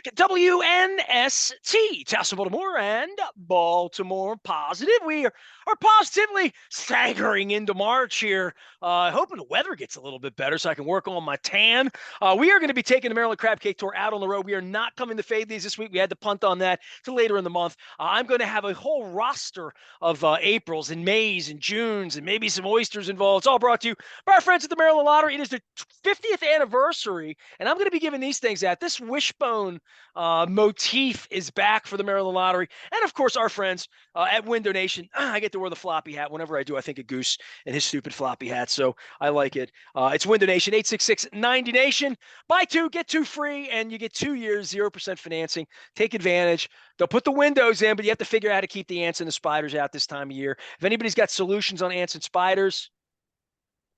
back. WNST, Tessa Baltimore and Baltimore Positive. We are positively staggering into March here. Hoping the weather gets a little bit better so I can work on my tan. We are going to be taking the Maryland Crab Cake Tour out on the road. We are not coming to Fade These this week. We had to punt on that to later in the month. I'm going to have a whole roster of Aprils and Mays and Junes and maybe some oysters involved. It's all brought to you by our friends at the Maryland Lottery. It is the 50th anniversary, and I'm going to be giving these things out. This wishbone motif is back for the Maryland Lottery. And, of course, our friends at Window Nation. I get to wear the floppy hat. Whenever I do, I think of Goose and his stupid floppy hat, so I like it. It's Window Nation, 866-90Nation. Buy two, get two free, and you get 2 years, 0% financing. Take advantage. They'll put the windows in, but you have to figure out how to keep the ants and the spiders out this time of year. If anybody's got solutions on ants and spiders,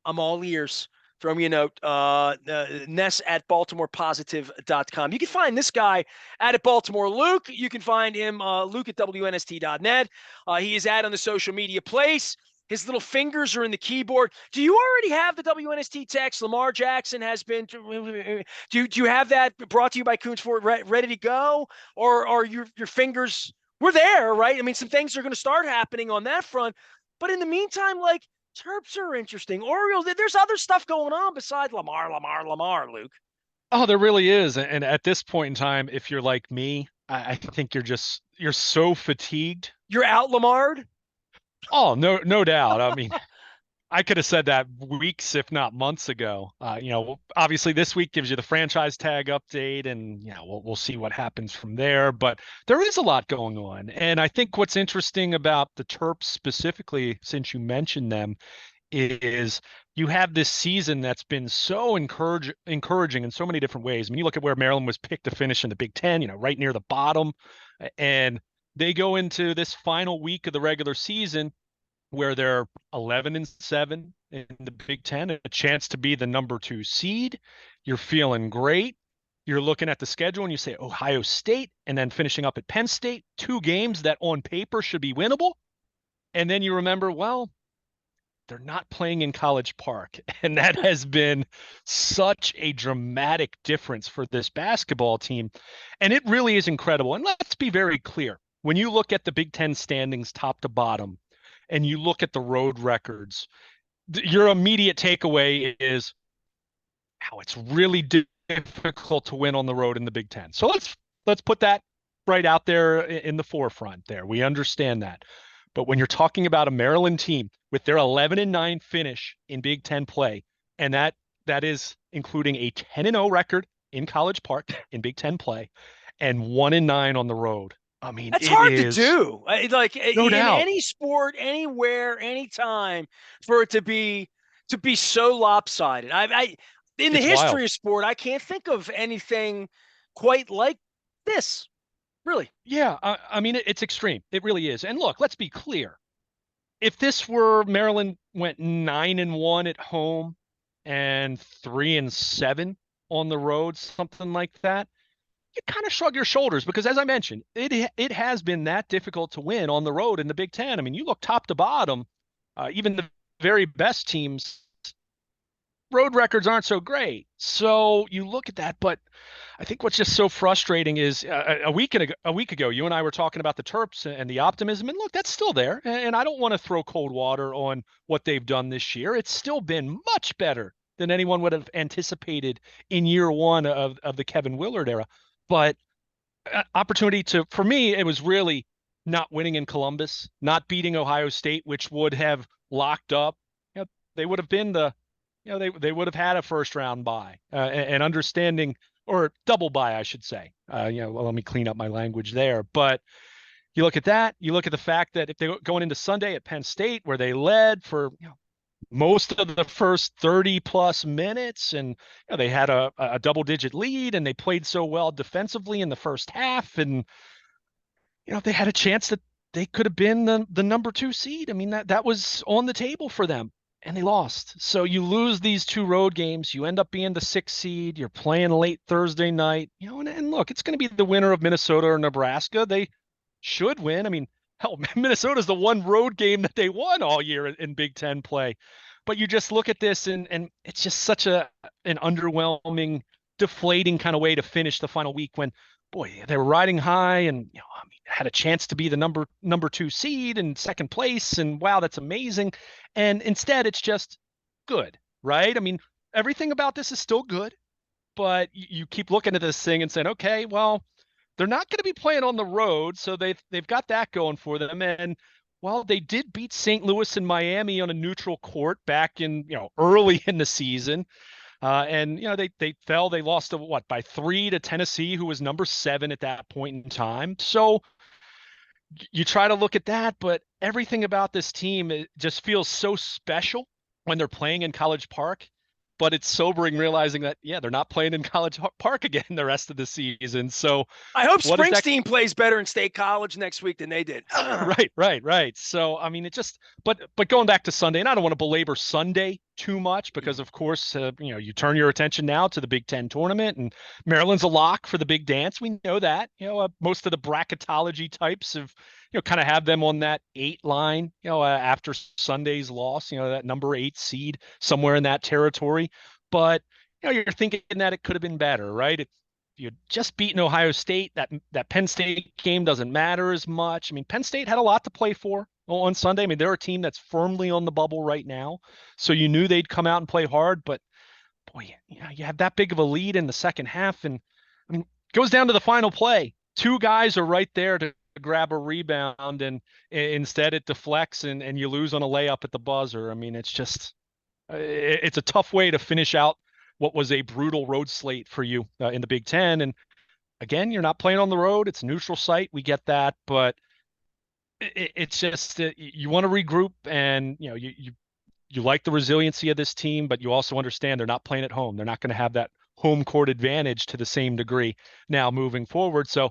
I'm all ears. Throw me a note, Ness at BaltimorePositive.com. You can find this guy at Baltimore Luke. You can find him, Luke at WNST.net. He is on the social media place. His little fingers are in the keyboard. Do you already have the WNST text? Lamar Jackson has been. Do you have that brought to you by Coons Ford ready to go? Or are your fingers, we're there, right? I mean, some things are going to start happening on that front. But in the meantime, like, Terps are interesting. Orioles, there's other stuff going on besides Lamar, Luke. Oh, there really is. And at this point in time, if you're like me, I think you're so fatigued. You're out, Lamar? Oh, no doubt. I mean, I could have said that weeks, if not months ago. Obviously this week gives you the franchise tag update, and we'll see what happens from there. But there is a lot going on, and I think what's interesting about the Terps specifically, since you mentioned them, is you have this season that's been so encouraging in so many different ways. I mean, you look at where Maryland was picked to finish in the Big Ten, right near the bottom, and they go into this final week of the regular season where they're 11-7 in the Big Ten, a chance to be the number 2 seed. You're feeling great. You're looking at the schedule and you say Ohio State, and then finishing up at Penn State, 2 games that on paper should be winnable. And then you remember, well, they're not playing in College Park. And that has been such a dramatic difference for this basketball team. And it really is incredible. And let's be very clear. When you look at the Big Ten standings top to bottom, and you look at the road records, your immediate takeaway is how it's really difficult to win on the road in the Big Ten. So let's put that right out there in the forefront there. We understand that. But when you're talking about a Maryland team with their 11-9 finish in Big Ten play, and that is including a 10-0 record in College Park in Big Ten play and 1-9 on the road. I mean, that's hard is, to do. Like no in doubt. any sport, anywhere, anytime, for it to be so lopsided. In the It's history wild. of sport, I can't think of anything quite like this. Really. Yeah, I mean, it's extreme. It really is. And look, let's be clear. If this were Maryland went 9-1 at home and 3-7 on the road, something like that, you kind of shrug your shoulders because, as I mentioned, it has been that difficult to win on the road in the Big Ten. I mean, you look top to bottom, even the very best teams, road records aren't so great. So you look at that, but I think what's just so frustrating is a week ago, you and I were talking about the Terps and the optimism, and look, that's still there. And I don't want to throw cold water on what they've done this year. It's still been much better than anyone would have anticipated in year one of the Kevin Willard era. But opportunity for me, it was really not winning in Columbus, not beating Ohio State, which would have locked up. They would have been they would have had a first round bye and understanding, or double bye, I should say. Let me clean up my language there. But you look at that, you look at the fact that if they're going into Sunday at Penn State, where they led for most of the first 30 plus minutes, and they had a double-digit lead, and they played so well defensively in the first half, and they had a chance that they could have been the number 2 seed. I mean, that was on the table for them, and they lost. So you lose these 2 road games, you end up being the 6th seed, you're playing late Thursday night, and look, it's going to be the winner of Minnesota or Nebraska. They should win. I mean, hell, Minnesota's the one road game that they won all year in Big Ten play. But you just look at this, and it's just such an underwhelming deflating kind of way to finish the final week when, boy, they were riding high and I mean, had a chance to be the number 2 seed in second place, and wow, that's amazing. And instead, it's just good, right? I mean, everything about this is still good, but you keep looking at this thing and saying, okay, well, they're not going to be playing on the road, so they've got that going for them. And well, they did beat St. Louis and Miami on a neutral court back in early in the season. And they lost to what, by 3 to Tennessee, who was number 7 at that point in time. So you try to look at that, but everything about this team, it just feels so special when they're playing in College Park. But it's sobering realizing that, yeah, they're not playing in College Park again the rest of the season. So I hope what is that? Springsteen plays better in State College next week than they did. Right. So I mean, it just, but going back to Sunday, and I don't want to belabor Sunday too much because, of course, you turn your attention now to the Big Ten tournament, and Maryland's a lock for the big dance. We know that. Most of the bracketology types have, kind of have them on that 8 line. After Sunday's loss, that number 8 seed somewhere in that territory. But you're thinking that it could have been better, right? You had just beaten Ohio State. That Penn State game doesn't matter as much. I mean, Penn State had a lot to play for on Sunday. I mean, they're a team that's firmly on the bubble right now, so you knew they'd come out and play hard. But boy, you have that big of a lead in the second half, and I mean, it goes down to the final play. 2 guys are right there to grab a rebound, and instead it deflects, and you lose on a layup at the buzzer. I mean, it's a tough way to finish out what was a brutal road slate for you in the Big Ten. And again, you're not playing on the road. It's a neutral site. We get that, but it's just you want to regroup, and you like the resiliency of this team, but you also understand they're not playing at home. They're not going to have that home court advantage to the same degree now moving forward. So,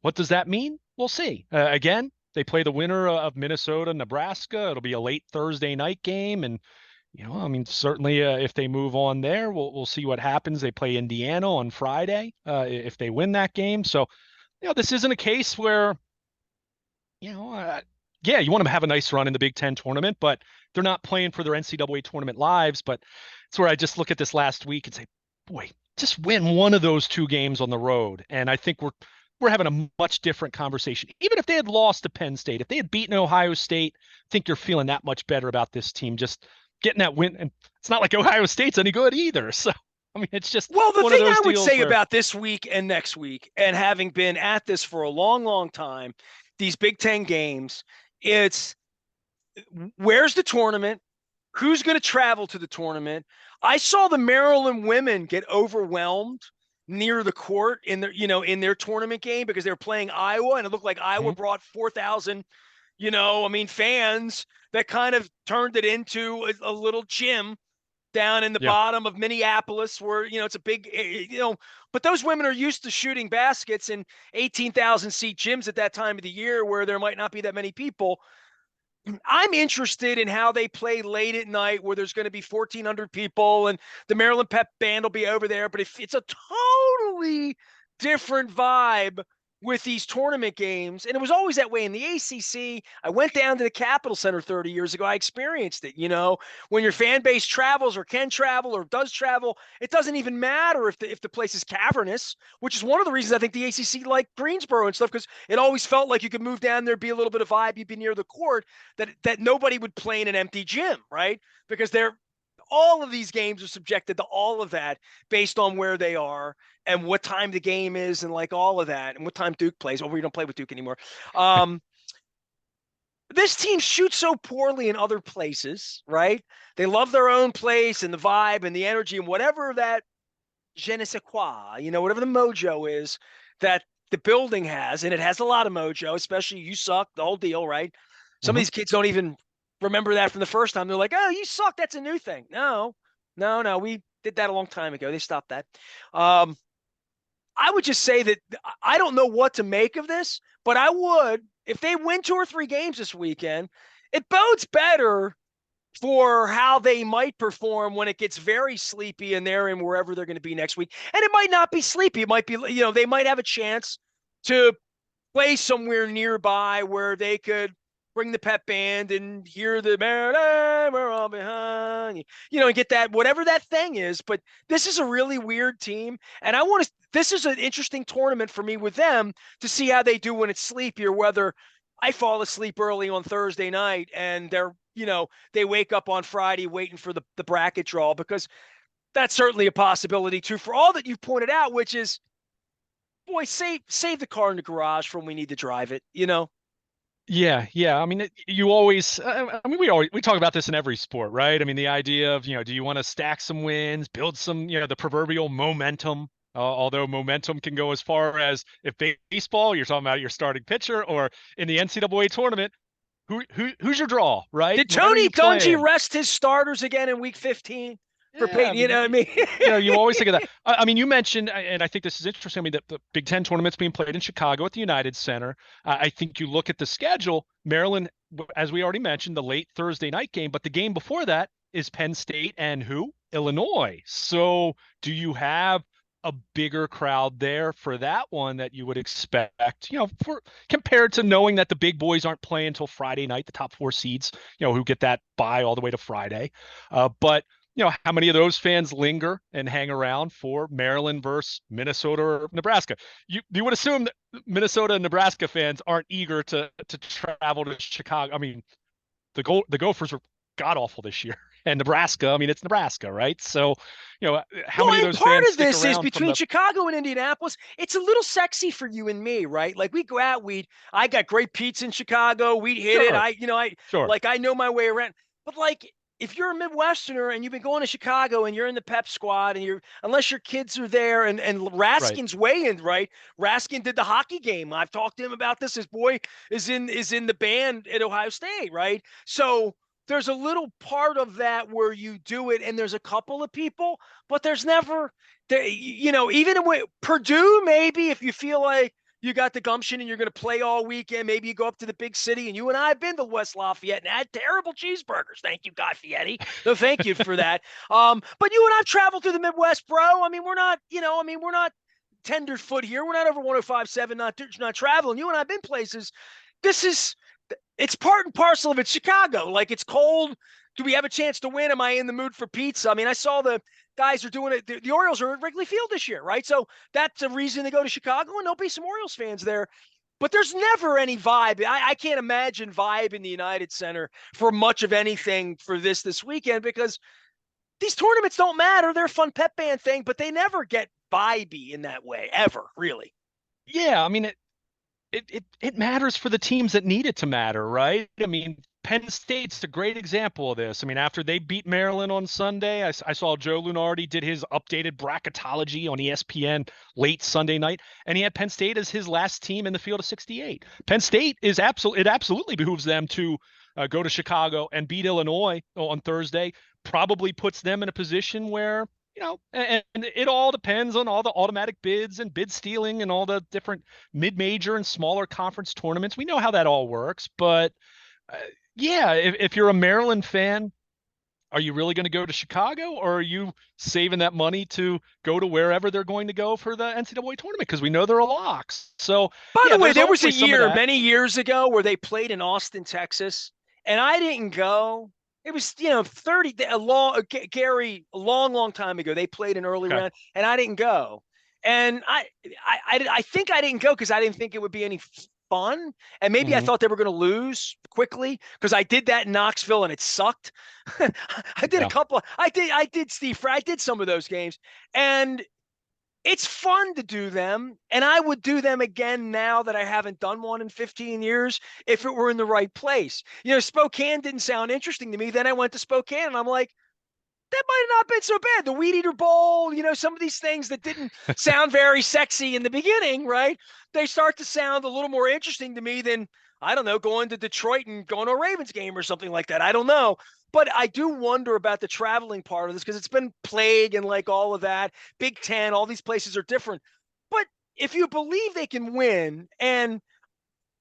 what does that mean? We'll see. Again, they play the winner of Minnesota, Nebraska. It'll be a late Thursday night game, and I mean, certainly if they move on there, we'll see what happens. They play Indiana on Friday if they win that game. So, this isn't a case where, yeah, you want them to have a nice run in the Big Ten tournament, but they're not playing for their NCAA tournament lives. But it's where I just look at this last week and say, boy, just win one of those 2 games on the road, and I think we're having a much different conversation. Even if they had lost to Penn State, if they had beaten Ohio State, I think you're feeling that much better about this team just getting that win. And it's not like Ohio State's any good either. So, I mean, it's just Well, the one thing of those I would deals say where, about this week and next week, and having been at this for a long, long time, these Big Ten games, it's where's the tournament? Who's going to travel to the tournament? I saw the Maryland women get overwhelmed near the court in their tournament game because they were playing Iowa, and it looked like Iowa brought 4,000, fans that kind of turned it into a little gym down in the yeah. bottom of Minneapolis where, it's a big, but those women are used to shooting baskets in 18,000 seat gyms at that time of the year where there might not be that many people. I'm interested in how they play late at night where there's going to be 1,400 people and the Maryland Pep Band will be over there. But if it's a totally different vibe with these tournament games, and it was always that way in the ACC. I went down to the Capitol Center 30 years ago. I experienced it. When your fan base travels or can travel or does travel, it doesn't even matter if the place is cavernous, which is one of the reasons I think the ACC liked Greensboro and stuff, because it always felt like you could move down there, be a little bit of vibe, you'd be near the court, that nobody would play in an empty gym, right? Because all of these games are subjected to all of that based on where they are and what time the game is and like all of that and what time Duke plays. We don't play with Duke anymore. This team shoots so poorly in other places, right? They love their own place and the vibe and the energy and whatever that je ne sais quoi, whatever the mojo is that the building has, and it has a lot of mojo, especially you suck, the whole deal, right? Some of these kids don't even remember that from the first time. They're like, oh, you suck. That's a new thing. No. We did that a long time ago. They stopped that. I would just say that I don't know what to make of this, but I would, if they win 2 or 3 games this weekend, it bodes better for how they might perform when it gets very sleepy and they're in wherever they're going to be next week. And it might not be sleepy. It might be, they might have a chance to play somewhere nearby where they could bring the pep band and hear the Maryland, we're all behind you, and get that, whatever that thing is. But this is a really weird team. And this is an interesting tournament for me with them to see how they do when it's sleepier, whether I fall asleep early on Thursday night and they wake up on Friday waiting for the bracket draw, because that's certainly a possibility too, for all that you've pointed out, which is, boy, save the car in the garage for when we need to drive it. Yeah, yeah. I mean, you always. I mean, we talk about this in every sport, right? I mean, the idea of do you want to stack some wins, build some, the proverbial momentum. Although momentum can go as far as, if baseball, you're talking about your starting pitcher, or in the NCAA tournament, who's your draw, right? Did When are Tony you Dungy playing? rest his starters again in week 15 for Yeah, I Peyton? You mean, know what I mean? you always think of that. I mean, you mentioned, and I think this is interesting. I mean, the Big Ten tournament's being played in Chicago at the United Center. I think you look at the schedule, Maryland, as we already mentioned, the late Thursday night game, but the game before that is Penn State and who? Illinois. So do you have a bigger crowd there for that one that you would expect, for compared to knowing that the big boys aren't playing until Friday night, the top four seeds, who get that bye all the way to Friday. But how many of those fans linger and hang around for Maryland versus Minnesota or Nebraska? You would assume that Minnesota and Nebraska fans aren't eager to travel to Chicago. I mean, the Gophers were god awful this year, and Nebraska. I mean, it's Nebraska, right? So, how many Well, of and those part fans of stick this is around from between the? Chicago and Indianapolis. It's a little sexy for you and me, right? Like, we go out, I got great pizza in Chicago. We'd hit it. Sure, sure, I know my way around. But like, if you're a Midwesterner and you've been going to Chicago and you're in the pep squad and unless your kids are there, and right. Raskin's way in, right? Raskin did the hockey game. I've talked to him about this. His boy is in the band at Ohio State, right? So there's a little part of that where you do it, and there's a couple of people, but there's never there. Even in Purdue, maybe if you feel like you got the gumption and you're going to play all weekend, maybe you go up to the big city. And you and I have been to West Lafayette and had terrible cheeseburgers. Thank you, Guy Fieri. No, thank you for that. But you and I've traveled through the Midwest, bro. I mean, we're not tenderfoot here. We're not over 105.7, not traveling. You and I've been places. This is it's part and parcel of it. Chicago, like, it's cold. Do we have a chance to win? Am I in the mood for pizza? I mean, I saw the guys are doing it. The Orioles are at Wrigley Field this year, right? So that's a reason to go to Chicago, and there'll be some Orioles fans there. But there's never any vibe. I can't imagine vibe in the United Center for much of anything for this weekend, because these tournaments don't matter. They're a fun pep band thing, but they never get vibey in that way, ever, really. Yeah, I mean, it matters for the teams that need it to matter, right? I mean, Penn State's a great example of this. I mean, after they beat Maryland on Sunday, I saw Joe Lunardi did his updated bracketology on ESPN late Sunday night, and he had Penn State as his last team in the field of 68. Penn State it absolutely behooves them to go to Chicago and beat Illinois on Thursday. Probably puts them in a position where and it all depends on all the automatic bids and bid stealing and all the different mid-major and smaller conference tournaments. We know how that all works, but uh, yeah, if you're a Maryland fan, are you really going to go to Chicago, or are you saving that money to go to wherever they're going to go for the NCAA tournament? Because we know they're a locks. So By the yeah, way, there's there was a always some of year that. many years ago where they played in Austin, Texas, and I didn't go. It was 30 a long Gary a long long time ago. They played an early Okay. round, and I didn't go. And I think I didn't go because I didn't think it would be any fun, and maybe I Hmm. thought they were going to lose quickly, because I did that in Knoxville and it sucked. I did a Yeah. couple. I did Steve. I did some of those games, and it's fun to do them, and I would do them again now that I haven't done one in 15 years if it were in the right place. Spokane didn't sound interesting to me. Then I went to Spokane and I'm like, that might have not been so bad. The Weed Eater Bowl, some of these things that didn't sound very sexy in the beginning, right? They start to sound a little more interesting to me than, I don't know, going to Detroit and going to a Ravens game or something like that. I don't know. But I do wonder about the traveling part of this, because it's been plague and like all of that. Big Ten, all these places are different. But if you believe they can win, and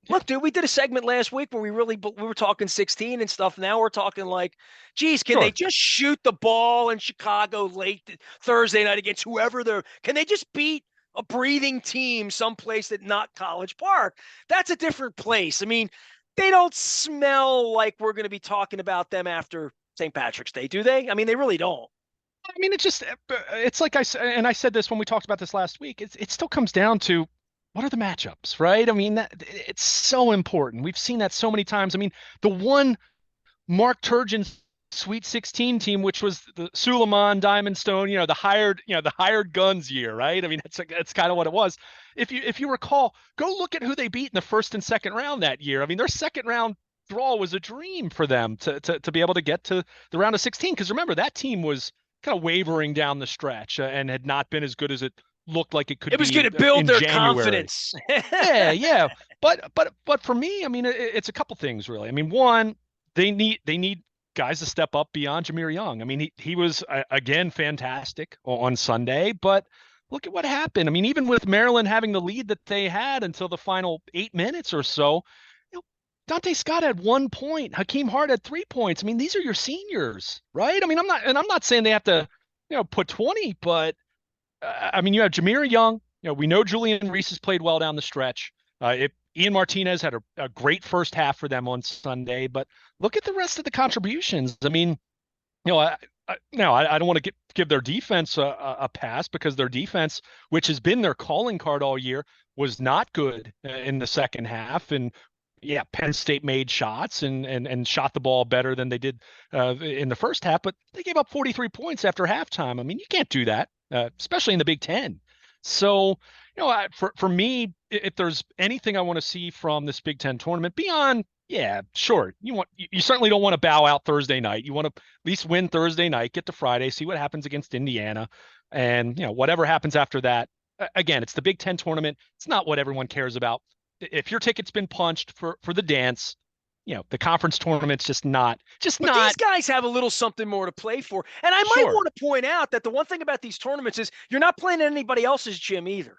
Yeah. look, dude, we did a segment last week where we were talking 16 and stuff. Now we're talking like, geez, can they Sure. just shoot the ball in Chicago late Thursday night against whoever they're? Can they just beat a breathing team someplace that not College Park? That's a different place. I mean, they don't smell like we're going to be talking about them after St. Patrick's Day, do they? I mean, they really don't. I mean, it's like I said, and I said this when we talked about this last week. It still comes down to what are the matchups, right? I mean, it's so important. We've seen that so many times. I mean, the one Mark Turgeon's Sweet 16 team, which was the Suleiman, Diamond Stone, the hired guns year, right? I mean, that's kind of what it was. If you recall, go look at who they beat in the first and second round that year. I mean, their second round draw was a dream for them to be able to get to the round of 16. Because remember, that team was kind of wavering down the stretch and had not been as good as it looked like it could It was going be to build in their January. confidence. Yeah, yeah. But for me, I mean, it's a couple things really. I mean, one, they need guys to step up beyond Jameer Young. I mean, he was again fantastic on Sunday, but look at what happened. I mean, even with Maryland having the lead that they had until the final 8 minutes or so, you know, Dante Scott had 1 point. Hakeem Hart had 3 points. I mean, these are your seniors, right? I mean, I'm not saying they have to, put 20, but I mean, you have Jameer Young. We know Julian Reese has played well down the stretch. Ian Martinez had a great first half for them on Sunday, but look at the rest of the contributions. I mean, you know, I don't want to give their defense a pass because their defense, which has been their calling card all year, was not good in the second half. And yeah, Penn State made shots and shot the ball better than they did in the first half, but they gave up 43 points after halftime. I mean, you can't do that, especially in the Big Ten. So, for me, if there's anything I want to see from this Big Ten tournament beyond, yeah, sure, you certainly don't want to bow out Thursday night. You want to at least win Thursday night, get to Friday, see what happens against Indiana, and whatever happens after that. Again, it's the Big Ten tournament. It's not what everyone cares about. If your ticket's been punched for the dance, the conference tournament's just But these not guys have a little something more to play for. And I might sure. want to point out that the one thing about these tournaments is you're not playing at anybody else's gym either.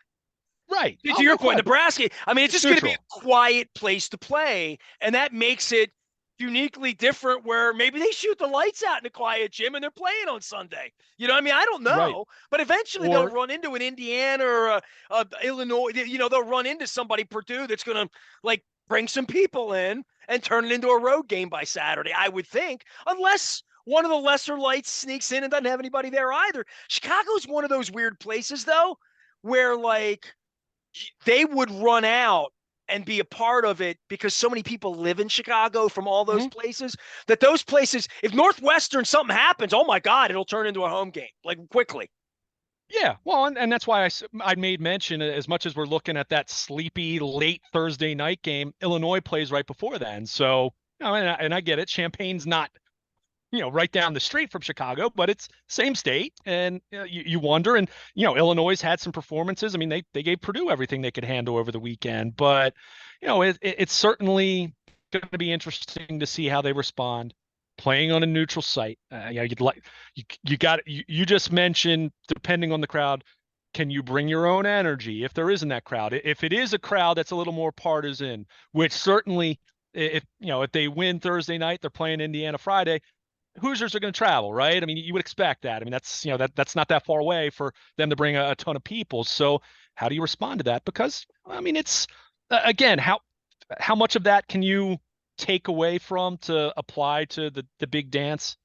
Right. To Oh, your no point, question. Nebraska, I mean, it's It's just going to be neutral. a quiet place to play. And that makes it uniquely different where maybe they shoot the lights out in a quiet gym and they're playing on Sunday. You know what I mean? I don't Right. know. But eventually they'll Or run into an Indiana or a Illinois. They'll run into somebody, Purdue, that's going to like bring some people in and turn it into a road game by Saturday, I would think, unless one of the lesser lights sneaks in and doesn't have anybody there either. Chicago's one of those weird places, though, where like they would run out and be a part of it because so many people live in Chicago from all those mhm. places that those places, if Northwestern something happens, oh my God, it'll turn into a home game like quickly. Yeah, well, and that's why I made mention as much as we're looking at that sleepy late Thursday night game, Illinois plays right before then. So, and I get it. Champagne's not right down the street from Chicago, but it's same state. And you wonder, and Illinois had some performances. I mean, they gave Purdue everything they could handle over the weekend, but it's certainly going to be interesting to see how they respond playing on a neutral site. You'd like you just mentioned depending on the crowd. Can you bring your own energy if there isn't that crowd? If it is a crowd that's a little more partisan, which certainly if they win Thursday night, they're playing Indiana Friday. Hoosiers are going to travel, right? I mean, you would expect that. I mean, that's not that far away for them to bring a ton of people. So how do you respond to that? Because I mean, it's again, how much of that can you take away from to apply to the big dance?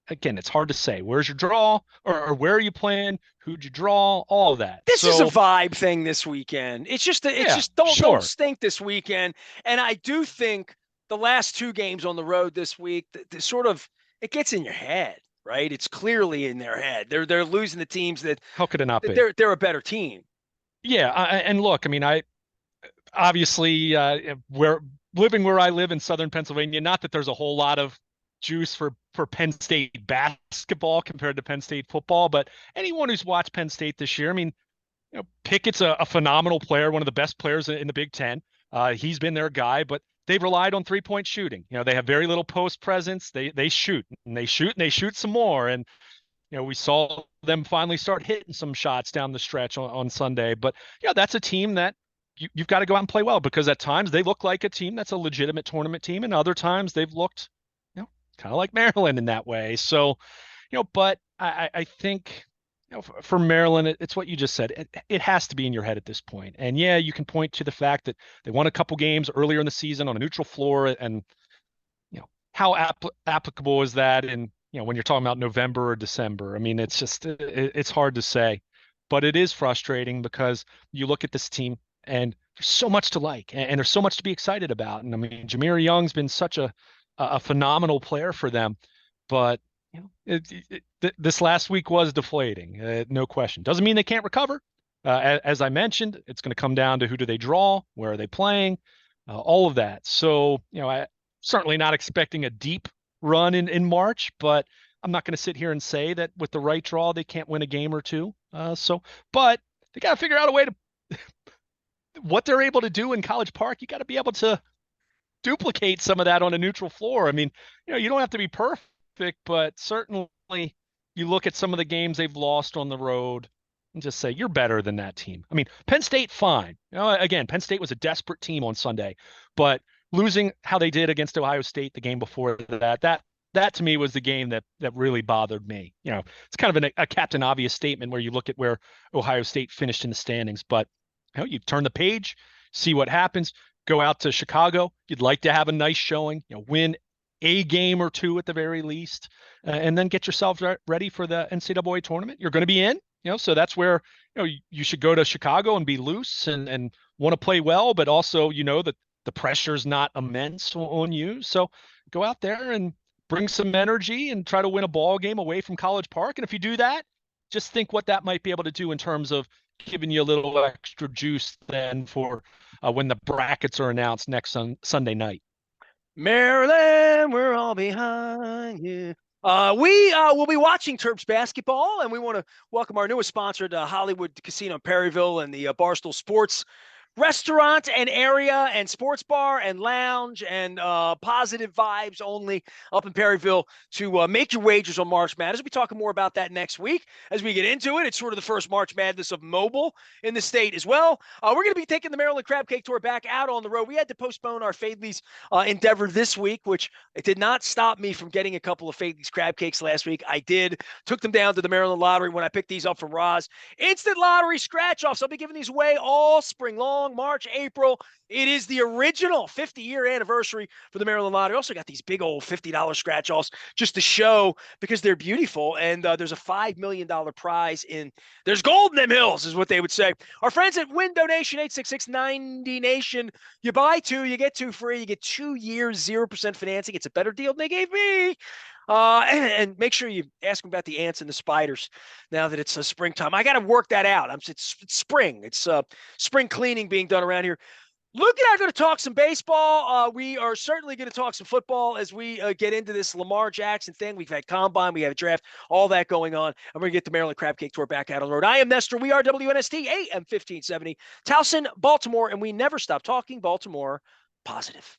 Again, it's hard to say. Where's your draw, or where are you playing? Who'd you draw? All of that. This is a So vibe thing this weekend. It's yeah, just don't sure. stink this weekend. And I do think the last two games on the road this week, the sort of it gets in your head, right? It's clearly in their head. They're losing the teams How could it not that be? they're a better team. Yeah, and look, I mean, I obviously where living where I live in southern Pennsylvania, not that there's a whole lot of juice for Penn State basketball compared to Penn State football, but anyone who's watched Penn State this year, I mean, Pickett's a phenomenal player, one of the best players in the Big Ten. He's been their guy, but they've relied on 3-point shooting. They have very little post presence. They shoot and they shoot and they shoot some more. And we saw them finally start hitting some shots down the stretch on Sunday. But that's a team that you've got to go out and play well because at times they look like a team that's a legitimate tournament team, and other times they've looked, kind of like Maryland in that way. So, but I think for Maryland, it's what you just said. It has to be in your head at this point. And yeah, you can point to the fact that they won a couple games earlier in the season on a neutral floor, and how applicable is that in when you're talking about November or December? I mean, it's just it's hard to say, but it is frustrating because you look at this team and there's so much to like, and there's so much to be excited about. And I mean, Jameer Young's been such a phenomenal player for them, but this last week was deflating, no question. Doesn't mean they can't recover. As I mentioned, it's going to come down to who do they draw, where are they playing, all of that. So, I certainly not expecting a deep run in March, but I'm not going to sit here and say that with the right draw they can't win a game or two. But they got to figure out a way to what they're able to do in College Park. You got to be able to duplicate some of that on a neutral floor. I mean, you don't have to be perfect, but certainly you look at some of the games they've lost on the road and just say you're better than that team. I mean, Penn State, fine. Again, Penn State was a desperate team on Sunday, but losing how they did against Ohio State the game before that to me was the game that really bothered me. It's kind of a Captain Obvious statement where you look at where Ohio State finished in the standings, but you turn the page, see what happens, go out to Chicago. You'd like to have a nice showing, win a game or two at the very least, and then get yourself ready for the NCAA tournament. You're going to be in, so that's where you should go to Chicago and be loose and want to play well, but also that the pressure's not immense on you. So go out there and bring some energy and try to win a ball game away from College Park. And if you do that, just think what that might be able to do in terms of giving you a little extra juice then for when the brackets are announced next Sunday night. Maryland, we're all behind you. We will be watching Terps basketball, and we want to welcome our newest sponsor to Hollywood Casino in Perryville and the Barstool Sports restaurant and area and sports bar and lounge and positive vibes only up in Perryville to make your wagers on March Madness. We'll be talking more about that next week as we get into it. It's sort of the first March Madness of mobile in the state as well. We're going to be taking the Maryland Crab Cake Tour back out on the road. We had to postpone our Fadley's endeavor this week, which it did not stop me from getting a couple of Fadley's crab cakes last week. I did. Took them down to the Maryland Lottery when I picked these up from Roz. Instant lottery scratch-offs. I'll be giving these away all spring long. March, April. It is the original 50-year anniversary for the Maryland Lottery. Also got these big old $50 scratch-offs just to show because they're beautiful. And there's a $5 million prize in – there's gold in them hills is what they would say. Our friends at Win Donation, 866-90-NATION. You buy two, you get two free. You get 2 years, 0% financing. It's a better deal than they gave me. And make sure you ask them about the ants and the spiders now that it's springtime. I got to work that out. It's spring. It's spring cleaning being done around here. Luke and I are going to talk some baseball. We are certainly going to talk some football as we get into this Lamar Jackson thing. We've had combine, we have a draft, all that going on. And we're going to get the Maryland Crab Cake Tour back out on the road. I am Nestor. We are WNST AM 1570, Towson, Baltimore, and we never stop talking Baltimore positive.